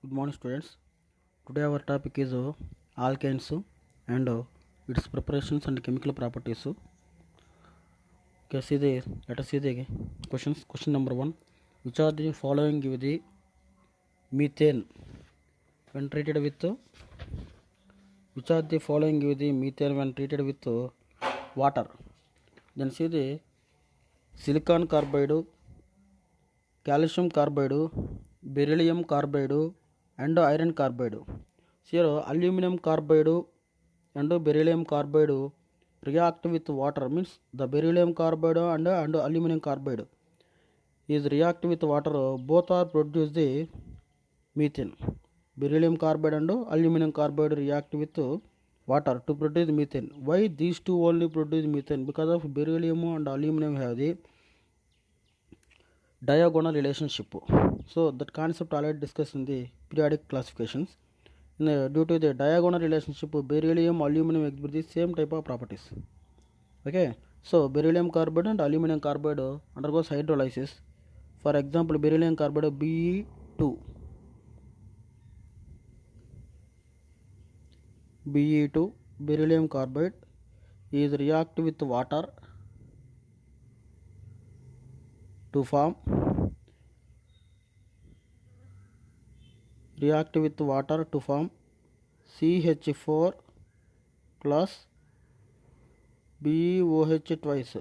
Good morning, students. Today our topic is alkanes and its preparations and chemical properties. Let us see the questions. Question number 1: which are the following give the methane when treated with which are the following give the methane when treated with water? Then see the silicon carbide, calcium carbide, beryllium carbide, and iron carbide. Here aluminum carbide and beryllium carbide react with water, means the beryllium carbide and aluminum carbide is react with water, both are produce the methane. Beryllium carbide and aluminum carbide react with water to produce methane. Why these two only produce methane? Because of beryllium and aluminum have the diagonal relationship. So that concept already discussed in the periodic classifications. Due to the diagonal relationship, beryllium aluminum exhibit the same type of properties. Okay, so beryllium carbide and aluminum carbide undergoes hydrolysis. For example, beryllium carbide Be2 beryllium carbide is react with water to form CH4 plus BOH twice.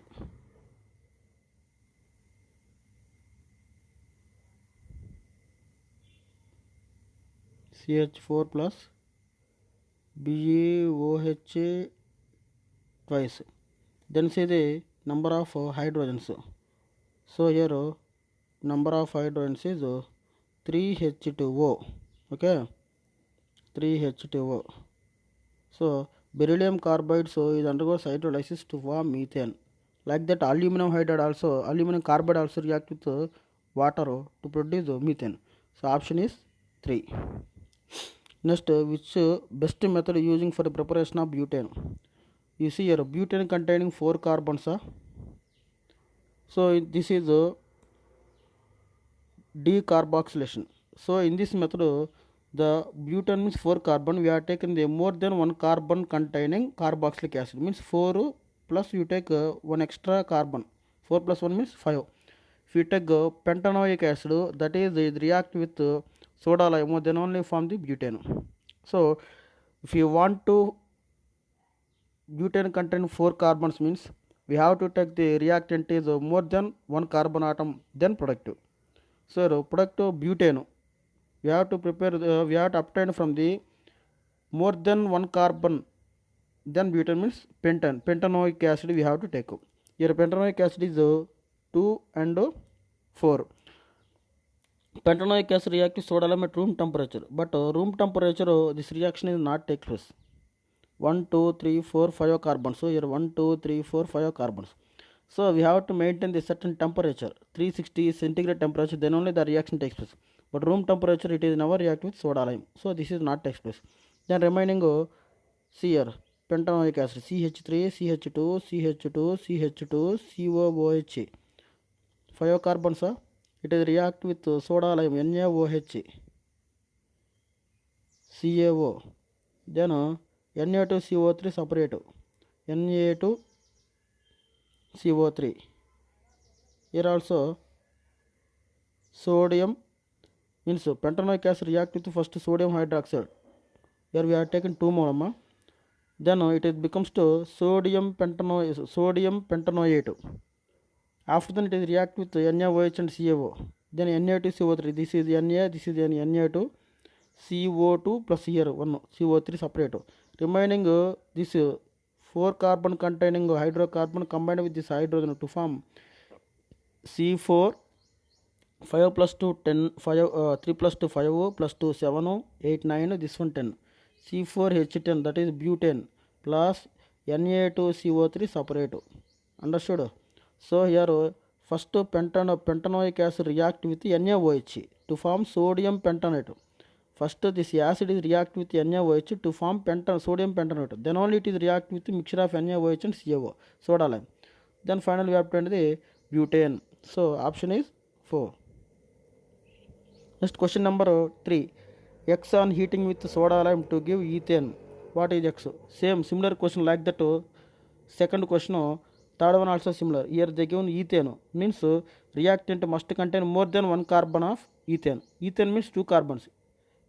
CH4 plus BOH twice. Then see the number of hydrogens. So here number of hydrogens is 3H2O. Okay, 3H2O. So beryllium carbide is undergoes hydrolysis to form methane. Like that, aluminum carbide also react with water to produce methane. So option is 3. Next, which best method using for the preparation of butane? You see here butane containing 4 carbons. So this is decarboxylation. So in this method, the butane means 4 carbon. We are taking the more than 1 carbon containing carboxylic acid, means 4 plus you take 1 extra carbon. 4 plus 1 means 5. If you take pentanoic acid, that is it react with soda lime, then only form the butane. So if you want to butane contain 4 carbons, means we have to take the reactant is more than 1 carbon atom, then productive. So product of butane we have to prepare we have to obtain from the more than 1 carbon, then butane means pentanoic acid we have to take. Here pentanoic acid is 2 and 4. Pentanoic acid react with soda lime at room temperature, but room temperature this reaction is not take place. 1 2 3 4 5 carbons. So here 1 2 3 4 5 carbons. So we have to maintain the certain temperature, 360 centigrade temperature, then only the reaction takes place. But room temperature it is never react with soda lime, so this is not takes place. Then remaining see here pentanoic acid CH3 CH2 CH2 CH2 COOH 5 carbons. It is react with soda lime NaOH CaO, then Na2CO3 separate Na2CO3. Here also sodium means pentanoic acid react with first sodium hydroxide. Here we are taking 2 molar. Then it becomes to sodium pentanoate. After that it is react with NaOH and CaO. Then Na2CO3. This is Na, this is Na2. CO2 plus here 1 CO3 separate. Remaining this 4 carbon containing hydrocarbon combined with this hydrogen to form C4. 5 plus 2 10 5 3 plus 2 5 plus 2 7 8 9, this one 10. C4H10, that is butane, plus Na2CO3 separate. Understood? So here first pentanoic acid react with NaOH to form sodium pentanate. First this acid is react with NaOH to form sodium pentanate. Then only it is react with mixture of NaOH and CaO, soda lime. Then finally we obtained the butane. So option is 4. Next question number 3. X on heating with soda lime to give ethane. What is X? Same similar question like that. Second question, third one also similar. Here they given ethane means reactant must contain more than one carbon of ethane. Ethane means two carbons.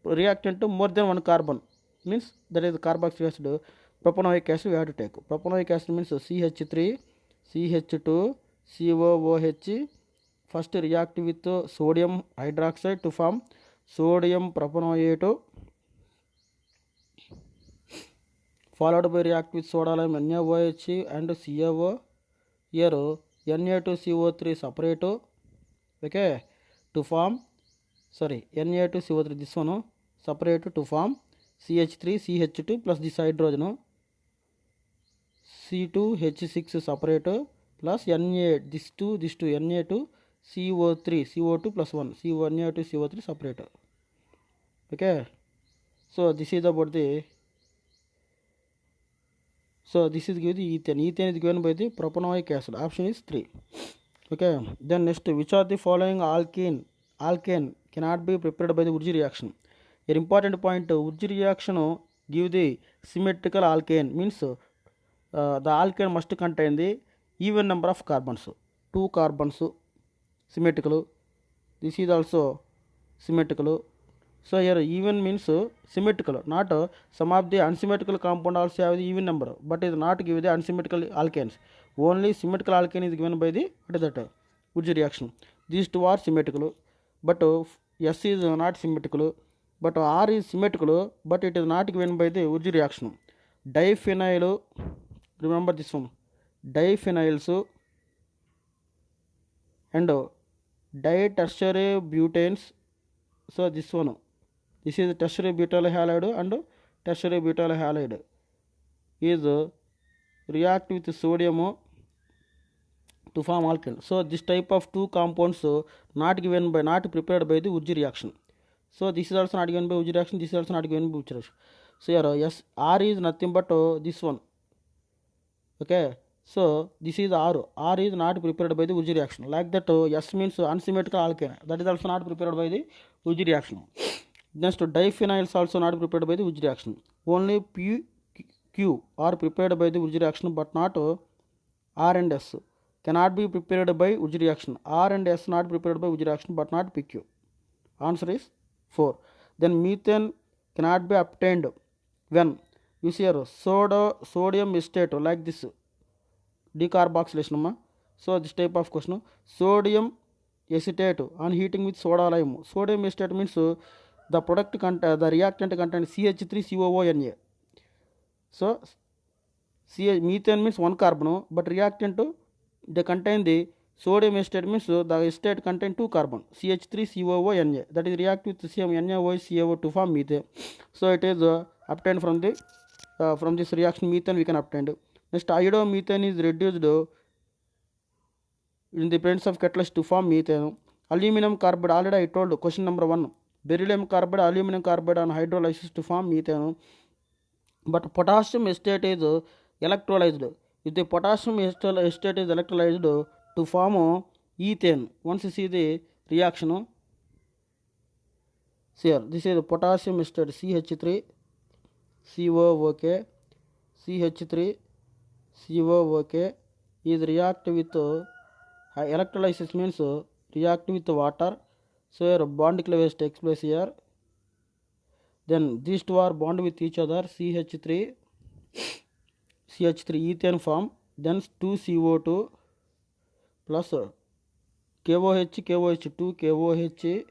Reactant more than one carbon means that is carboxylic acid. Propanoic acid we have to take. Propanoic acid means CH3 CH2 COOH. First react with sodium hydroxide to form sodium propanoate, followed by react with soda lime NaOH and CaO. Here Na2CO3 separate, okay, to form Na2CO3, this one separate to form CH3CH2 plus this hydrogen C2H6 separate plus Na, this 2 Na2 CO2 plus 1 Na2 CO3 separate, okay. So this is about the, so this is given the ethane. Ethane is given by the propanoic acid. Option is 3, okay. Then next, which are the following alkane cannot be prepared by the Urji reaction? An important point, Urji reaction give the symmetrical alkane means the alkane must contain the even number of carbons, 2 carbons symmetrical. This is also symmetrical. So here even means symmetrical, not some of the unsymmetrical compound also have the even number, but is not give the unsymmetrical alkanes. Only symmetrical alkane is given by the, what is that, Urji reaction. These two are symmetrical, but S is not symmetrical, but R is symmetrical, but it is not given by the Urji reaction. Diphenyl, remember this one, diphenyls and ditertiary butanes. So this one, this is tertiary butyl halide and tertiary butyl halide is react with sodium to form alkane. So this type of two compounds not given by, not prepared by the Urji reaction. So this is also not given by Urji reaction, this is also not given by Urji reaction. So here yes, R is nothing but this one, okay. So this is R. R is not prepared by the Urji reaction. Like that S means unsymmetrical alkane, that is also not prepared by the Urji reaction. Next, diphenyls also not prepared by the Urji reaction. Only P, Q are prepared by the Urji reaction, but not R and S cannot be prepared by Urji reaction. R and S not prepared by Urji reaction, but not PQ. Answer is 4. Then methane cannot be obtained when, you see here, sodium acetate like this decarboxylation. So this type of question, sodium acetate on heating with soda lime. Sodium acetate means the product the reactant contains CH3COONA. So methane means one carbon, but reactant they contain the sodium acetate means the acetate contain 2 carbon, CH3COONA, that is react with the same NaOH CaO to form methane. So it is obtained from the from this reaction methane we can obtain. Next, iodomethane is reduced in the presence of catalyst to form methane. Aluminum carbide, already I told question number 1, beryllium carbide, aluminum carbide on hydrolysis to form methane. But potassium acetate is electrolyzed. If the potassium acetate is electrolyzed to form ethane, once you see the reaction, see here, this is potassium acetate CH3 COOK, CH3 COOK is react with electrolysis means react with water. So here bond cleavage takes place here. Then these two are bond with each other, CH3 ethane form, then 2CO2 plus KOH 2 KOH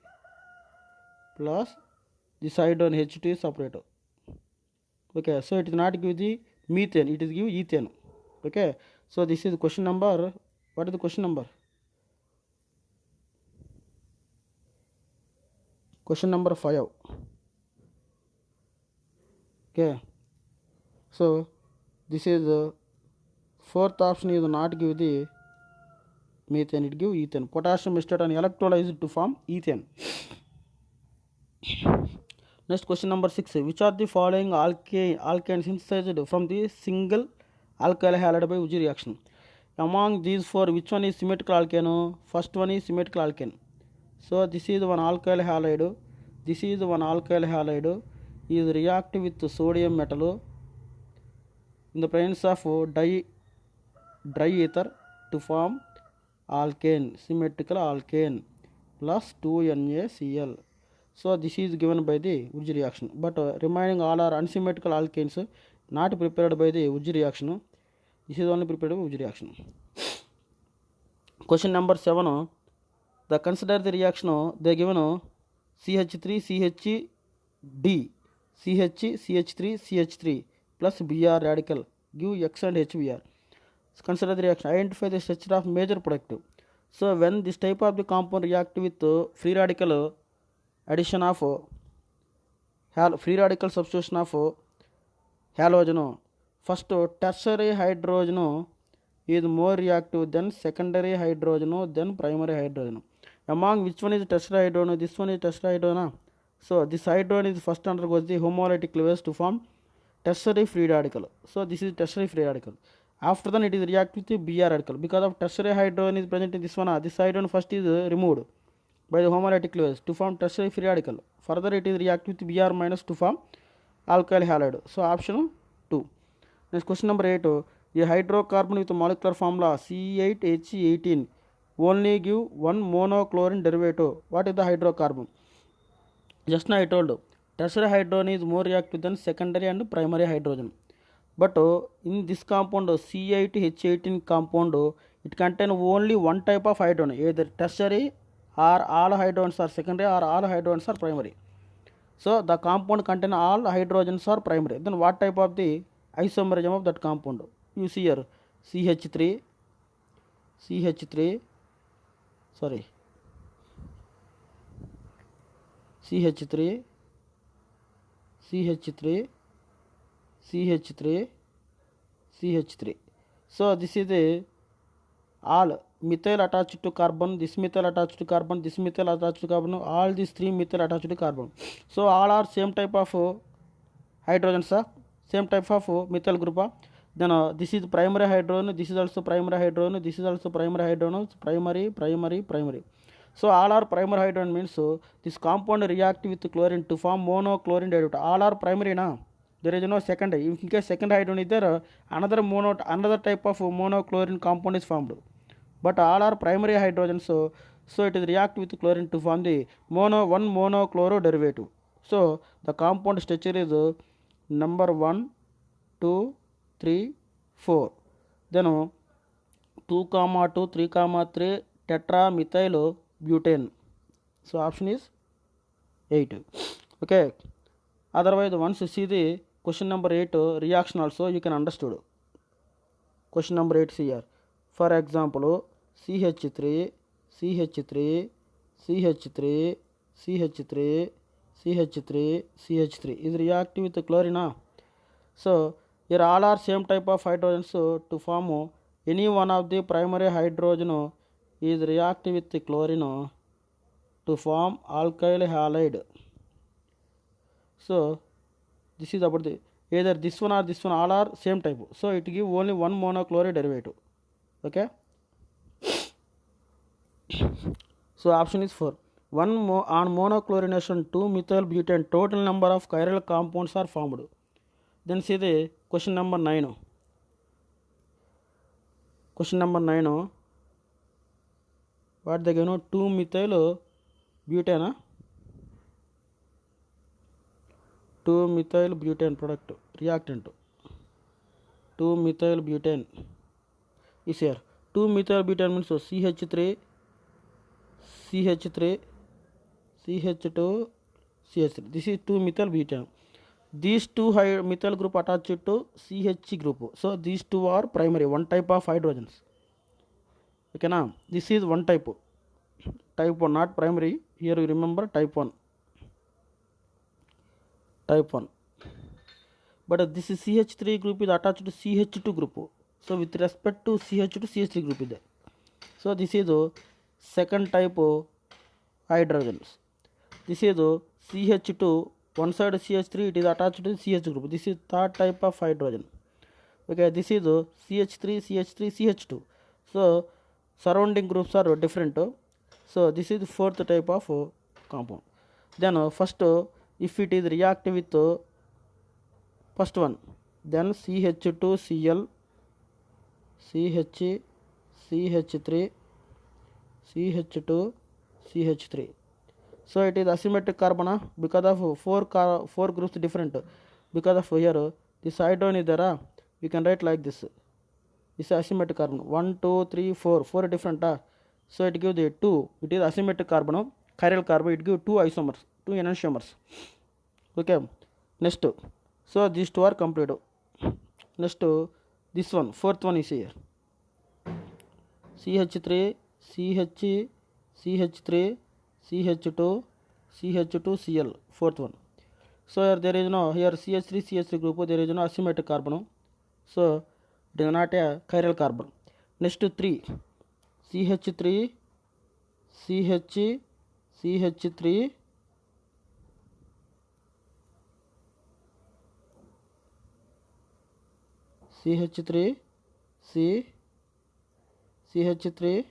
plus this side on H2 is separate, okay. So it is not give the methane, it is give ethane, okay. So this is question number, what is the question number? Question number 5, okay. So this is fourth option is not give the methane, it give ethane. Potassium acetate and electrolyzed to form ethane. Next, question number 6, which are the following alkane synthesized from the single alkyl halide by Urji reaction? Among these four, which one is symmetrical alkane? First one is symmetrical alkane. So this is one alkyl halide, this is one alkyl halide is react with sodium metal in the presence of dry ether to form alkane, symmetrical alkane plus 2NaCl. So this is given by the Wurtz reaction, but remaining all are unsymmetrical alkanes not prepared by the Wurtz reaction. This is only prepared by Wurtz reaction. Question number 7. The consider the reaction they given CH3 CHD CH3 CH3 plus Br radical give X and HBr. Consider the reaction. Identify the structure of major product. So when this type of the compound react with free radical addition of free radical substitution of halogen, first tertiary hydrogen is more reactive than secondary hydrogen than primary hydrogen. Among which one is tertiary hydrogen? This one is tertiary hydrogen. So this hydrogen is first undergoes the homolytic cleavage to form tertiary free radical. So this is tertiary free radical. After that it is react with the Br radical. Because of tertiary hydrogen is present in this one, this hydrogen first is removed by the homolytic cleavage to form tertiary free radical. Further it is react with Br minus to form alkyl halide. So option 2. Next question number 8. A hydrocarbon with molecular formula C8H18 only give one monochlorine derivative. What is the hydrocarbon? Just now I told tertiary hydrogen is more reactive than secondary and primary hydrogen. But in this compound C8H18 compound, it contains only one type of hydrogen, either tertiary or all hydrogens are secondary or all hydrogens are primary. So the compound contains all hydrogens are primary. Then what type of the isomerism of that compound? You see here CH3 CH3 CH3 CH3 CH3 CH3. So this is the all methyl attached to carbon, this methyl attached to carbon, this methyl attached to carbon, all these three methyl attached to carbon. So all are same type of hydrogens, same type of methyl group. Then this is primary hydrogen, this is also primary hydrogen, this is also primary hydrogen, primary. So all are primary hydrogen means this compound react with chlorine to form monochlorine derivative. All are primary now. There is no secondary. In case second hydrogen is there, another type of monochlorine compound is formed. But all are primary hydrogens, so it is react with chlorine to form the one monochloro derivative. So the compound structure is number 1, 2, 3, 4. Then 2, 2, 3, 3 tetramethyl butane. So option is 8. Okay. Otherwise, once you see the question number 8 reaction also, you can understood. Question number 8 here. For example, CH3 CH3 CH3 CH3 CH3 CH3 is reactive with chlorine. So here all are same type of hydrogens, so to form any one of the primary hydrogen is reactive with chlorine to form alkyl halide. So this is about the either this one or this one, all are same type, so it give only one monochloride derivative. Okay. So option is 4. On monochlorination 2-methyl butane, total number of chiral compounds are formed. Then see the question number 9. Question number 9. What they give? 2-methyl butane. 2-methyl butane product reactant. 2-methyl butane is here. 2-methyl butane means CH3 CH3 CH2 CH3. This is 2-methyl butane. These two methyl group attached to CH group. So these two are primary, one type of hydrogens. Okay now, this is one type. Type 1, not primary. Here you remember type 1. Type 1. But this is CH3 group is attached to CH2 group. So with respect to CH2, CH3 group is there. So this is the second type of hydrogens. This is the CH2, one side CH3, it is attached to CH group. This is third type of hydrogen. Okay, this is the CH3, CH3, CH2. So surrounding groups are different. So this is the fourth type of compound. Then first if it is react with first one, then CH2Cl, CH, CH3, CH2, CH3. So it is asymmetric carbon because of four groups different. Because of here this hydrogen is there, we can write like this. This is asymmetric carbon. 1, 2, 3, 4. 4 different. So it gives the 2. It is asymmetric carbon. Chiral carbon. It gives 2 isomers, 2 enantiomers. Okay. Next. So these two are completed. Next, this one, fourth one is here. CH3, CH, CH3, CH2, CH2Cl. Fourth one. So here there is no, here CH3, CH3 group, there is no asymmetric carbon. So it is not a chiral carbon. Next 3, CH3, CH, CH3, CH3, C, CH3,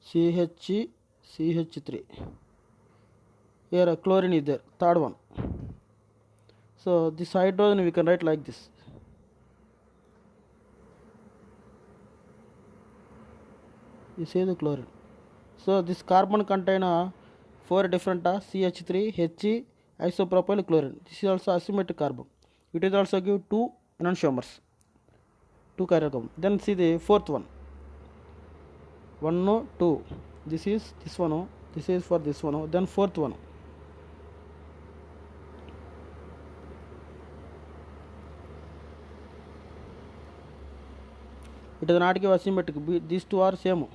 CH, CH3. Here a chlorine is there, third one. So this hydrogen we can write like this. This is the chlorine. So this carbon contain 4 different CH3, He, isopropyl chlorine. This is also asymmetric carbon. It is also give 2 enantiomers, 2 chiral carbon. Then see the fourth one. 1, 2. This is this one. This is for this one. Then fourth one. It is not give asymmetric. These two are same.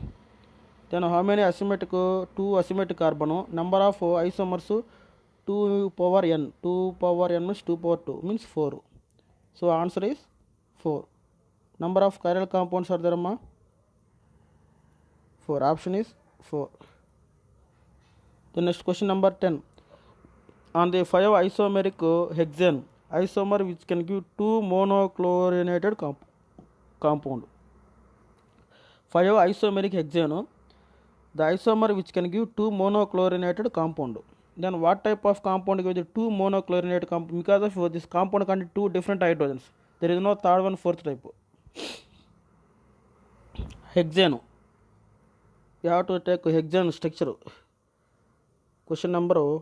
Then how many asymmetric? 2 asymmetric carbon. Number of isomers 2 power n. 2 power n means 2 power 2 means 4. So answer is 4. Number of chiral compounds are there, ma? 4. Option is 4. The next question number 10. On the 5 isomeric hexane isomer which can give 2 monochlorinated compound. 5 isomeric hexane, the isomer which can give 2 monochlorinated compound. Then what type of compound gives the 2 monochlorinated compound? Because of this compound contains 2 different hydrogens. There is no third one, fourth type. Hexane. You have to take hexane structure. Question number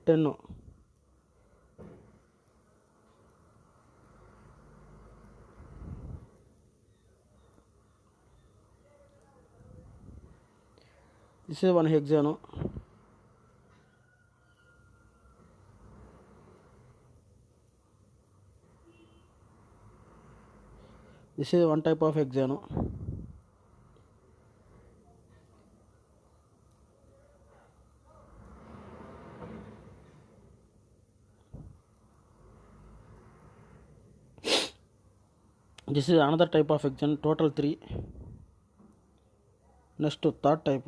10. This is one hexane. This is one type of hexane. This is another type of hexane. Total 3. Next to third type.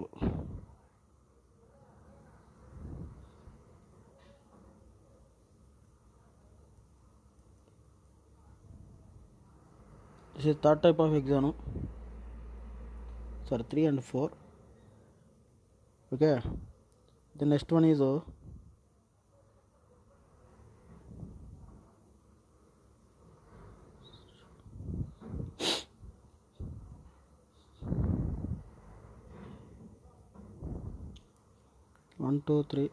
This is third type of hexane. Sorry, 3 and 4. Okay. The next one is 1, 2, 3.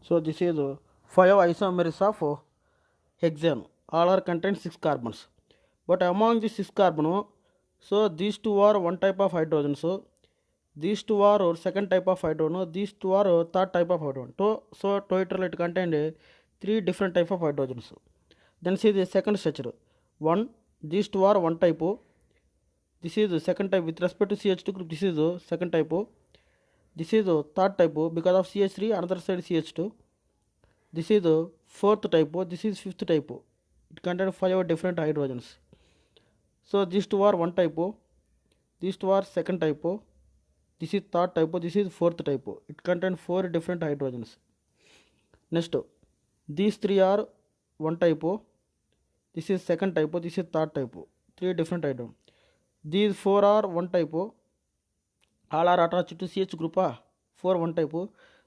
So this is 5 isomers of hexane. All are contain 6 carbons. But among the 6 carbon, So these two are one type of hydrogen. So these two are second type of hydrogen. These two are third type of hydrogen. So total it contained three different type of hydrogens. Then see the second structure. One, these two are one type. This is the second type with respect to CH2 group. This is the second type. This is the third type because of CH3. Another side CH2. This is the fourth type. This is fifth type. It contains five different hydrogens. So these two are one type. These two are second type. This is third type. This is fourth type. It contains four different hydrogens. Next, these three are one type. This is second type. This is third type. Three different hydrogens. These four are one type. All are attached to CH group. Four one type.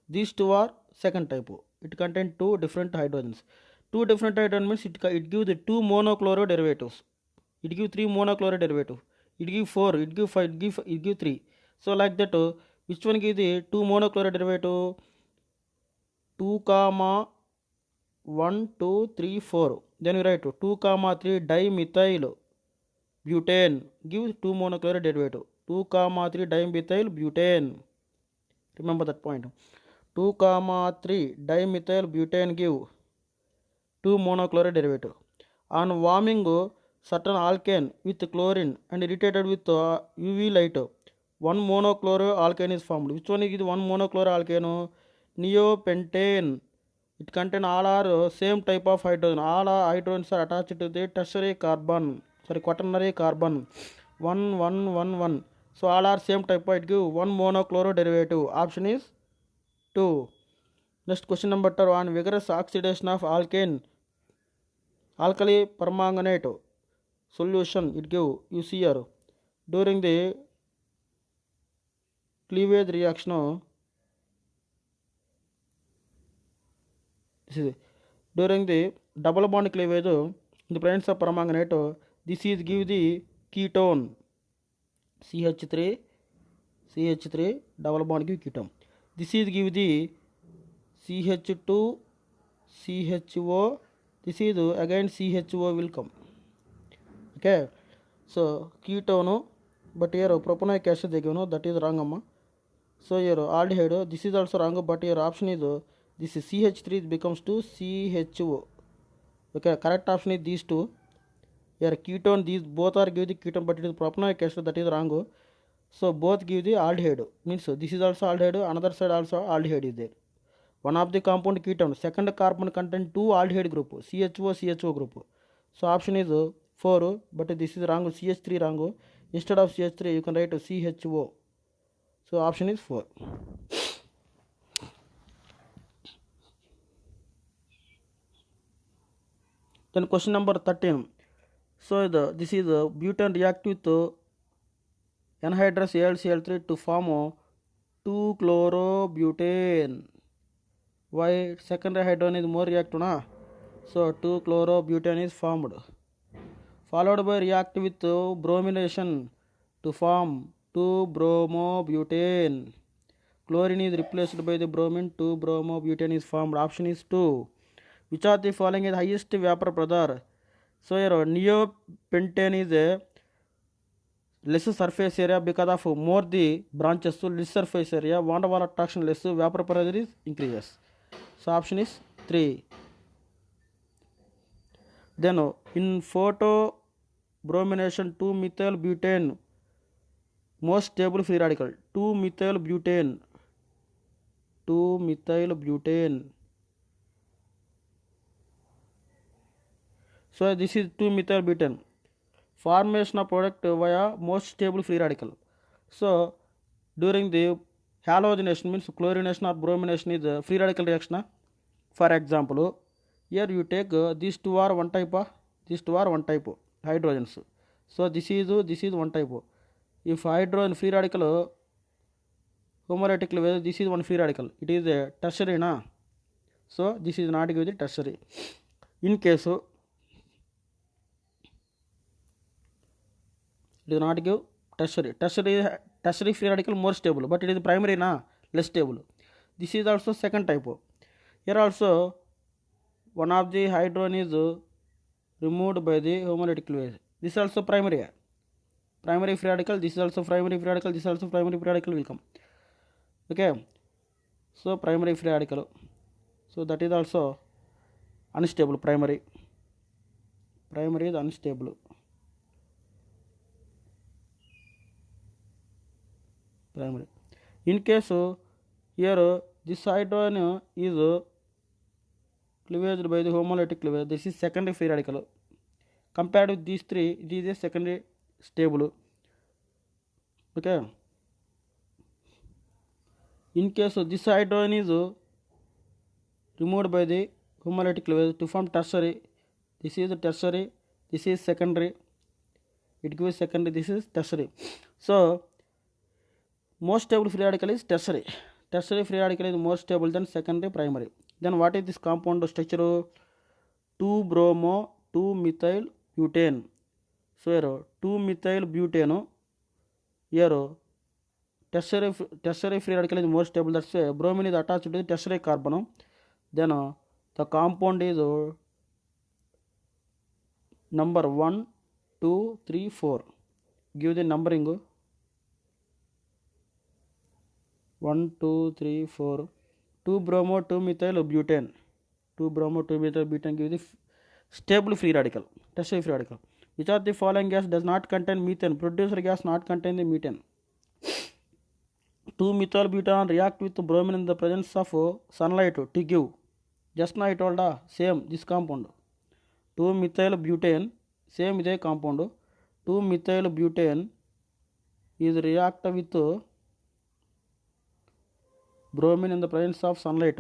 These two are second type. It contains two different hydrogens. Two different hydrogens means it gives the two monochloro derivatives. It gives three monochloro derivative. It gives four. It gives five. It gives three. So like that, which one gives the two monochloro derivative? 2 comma 1 2 3 4. Then we write 2 comma 3 dimethyl butane gives two monochloro derivative. 2 comma 3 dimethyl butane. Remember that point. 2 comma 3 dimethyl butane give two monochloro derivative. On warming certain alkane with chlorine and irritated with UV light, one monochloro alkane is formed. Which one is one monochloro alkane? Neopentane. It contains all are same type of hydrogen. All are hydrogens are attached to the tertiary carbon. Sorry, quaternary carbon. 1 1 1 1. So all are same type. It give one monochloro derivative. Option is 2. Next question number 1. Vigorous oxidation of alkane alkali permanganate solution it give UCR during the cleavage reaction. This is during the double bond cleavage in the presence of permanganate. This is give the ketone CH3 double bond give ketone. This is give the CH2 CHO. This is again CHO will come. Okay, so ketone, but here propanoic acid they give, no, that is wrong amma. So here aldehyde, this is also wrong, but your option is this is CH3 becomes to CHO. Okay, correct option is these two. Here ketone, these both are give the ketone, but it is propanoic acid, that is wrong. So both give the aldehyde, means this is also aldehyde, another side also aldehyde is there. One of the compound ketone, second carbon contain two aldehyde group, CHO group. So option is 4, but this is wrong, CH3 wrong. Instead of CH3 you can write CHO. So option is 4. Then question number 13. So this is butane react with anhydrous AlCl3 to form 2-chlorobutane. Why secondary hydrogen is more reactive na? So 2-chlorobutane is formed. Followed by react with bromination to form 2-bromobutane. Chlorine is replaced by the bromine, 2-bromobutane is formed. Option is 2. Which of the following is highest vapor pressure? So here neopentane is a less surface area because of more the branches, so less surface area, van der Waals attraction less, vapor pressure is increases. So option is 3. Then in photo bromination 2-methyl butane most stable free radical 2-methyl butane. So this is 2-methyl butane. Formation of product via most stable free radical. So during the halogenation means chlorination or bromination is a free radical reaction. For example, here you take these two are one type of hydrogens. So this is one type. If hydrogen free radical homoerotic level, this is one free radical. It is a tertiary na. So this is not give the tertiary. In case it is not give tertiary. Tertiary free radical more stable, but it is primary na less stable. This is also second type. Here also one of the hydrogen is removed by the homolytic cleavage. This is also primary. primary free radical, this is also primary free radical, this is also primary free radical will come. Okay, so primary free radical, so that is also unstable. Primary is unstable. Primary, in case here this hydrogen is cleavaged by the homolytic cleavage, this is secondary free radical. Compared with these three, it is a secondary stable. Okay, in case this hydrogen is removed by the homolytic cleavage to form tertiary, this is tertiary, this is secondary, it gives secondary, this is tertiary. So most stable free radical is tertiary. Tertiary free radical is more stable than secondary primary. Then what is this compound structure? 2-bromo 2-methyl butane. So here 2-methyl butane, here tertiary free radical is more stable. That's why bromine is attached to the tertiary carbon. Then the compound is number 1, 2, 3, 4. Give the numbering. 1, 2, 3, 4. 2-bromo 2-methyl butane. 2-bromo 2-methyl butane give the stable free radical, tertiary free radical. Which of the following gas does not contain methane? Producer gas not contain the methane. 2-methyl butane react with bromine in the presence of sunlight to give. Just now I told same this compound. 2-methyl butane, same is a compound. 2-methyl butane is react with bromine in the presence of sunlight.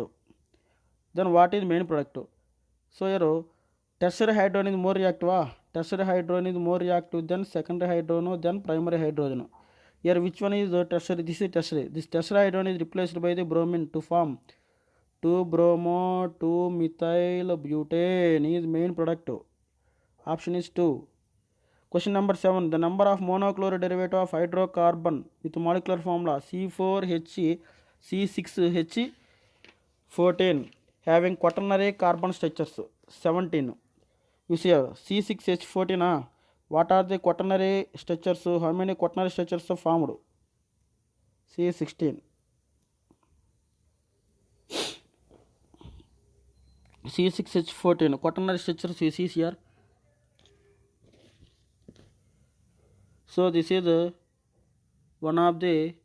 Then what is main product? So here tertiary hydrogen is more reactive. Tertiary hydrogen is more reactive than secondary hydrogen than primary hydrogen. Here which one is tertiary? This is tertiary. This tertiary hydrogen is replaced by the bromine to form 2-bromo 2-methyl butane is main product. Option is 2. Question number 7. The number of monochloride derivative of hydrocarbon with molecular formula C4H6H14 having quaternary carbon structures. 17. You see C6H14. What are the quaternary structures? How many quaternary structures are formed? C16. C6H14 quaternary structures you see here. So this is one of the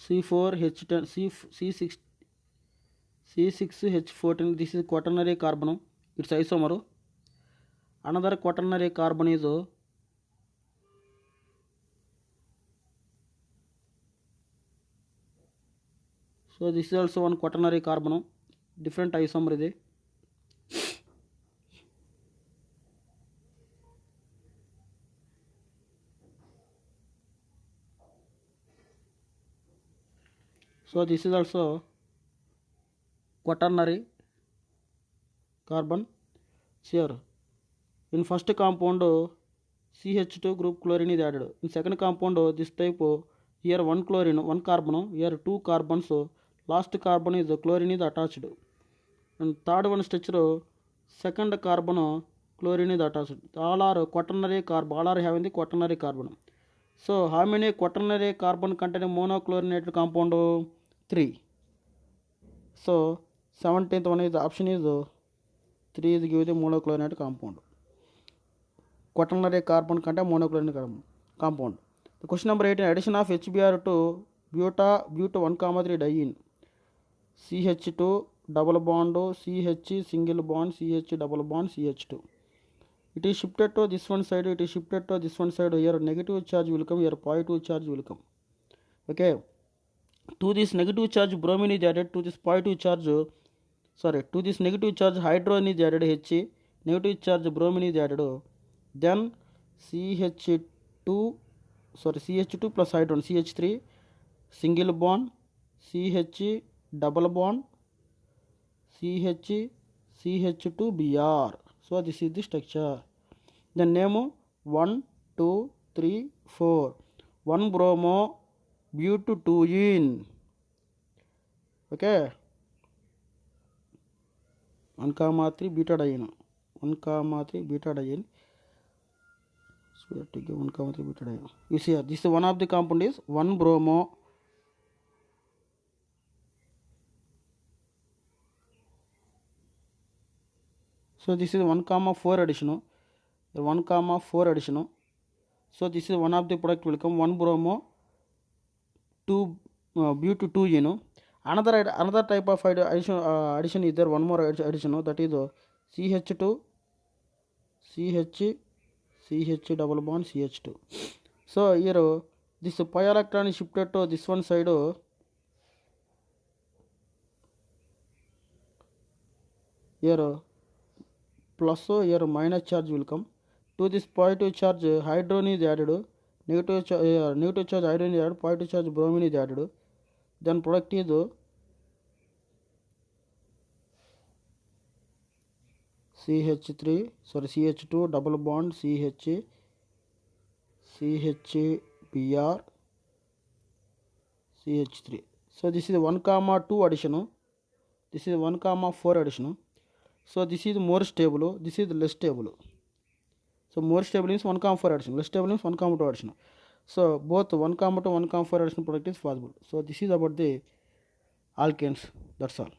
C4H10 C6H14. This is quaternary carbon, its isomer. Another quaternary carbon is so this is also one quaternary carbon, different isomer is. So this is also quaternary carbon. Here in first compound CH2 group chlorine is added. In second compound this type here one chlorine, one carbon, here two carbons, last carbon is chlorine is attached. And third one structure second carbon chlorine is attached. All are quaternary carbon, all are having the quaternary carbon. So how many quaternary carbon containing monochlorinated compound? 3. So 17th one is the option is 3 is give the monochlorinated compound. Quaternary carbon contain monochlorinated compound. The question number 18. Addition of HBr to buta 1, 3 diene. CH2 double bond CH single bond CH double bond CH2. It is shifted to this one side, it is shifted to this one side. Here negative charge will come, here positive charge will come. Okay, to this negative charge bromine is added, to this positive charge to this negative charge hydrogen is added, H, negative charge bromine is added, then CH2 plus hydrogen CH3 single bond CH double bond CH CH2Br. So this is the structure. The name 1, 2, 3, 4. 1-bromo butadiene. Okay. 1, 3 beta-diene. 1, 3 beta-diene. So that take 1, 3 beta-diene. You see here, this is one of the compound is 1-bromo. So this is 1, 4 additional. 1, 4 additional. So this is one of the product will come 1-bromo, 2 but 2 another type of addition is there, one more addition, that is CH2 CH double bond CH2. So here this pi electron is shifted to this one side, here plus, here minus charge will come. To this positive charge hydrogen is added, negative charge hydrogen is added, positive charge bromine is added. Then product is CH2 double bond CHBr CH3. So this is 1, 2 addition. This is 1, 4 addition. So this is more stable, this is less stable. So more stable is 1, 4 addition, less stable is 1, 2 addition. So both 1, 2, 1, 4 addition product is possible. So this is about the alkanes. That's all.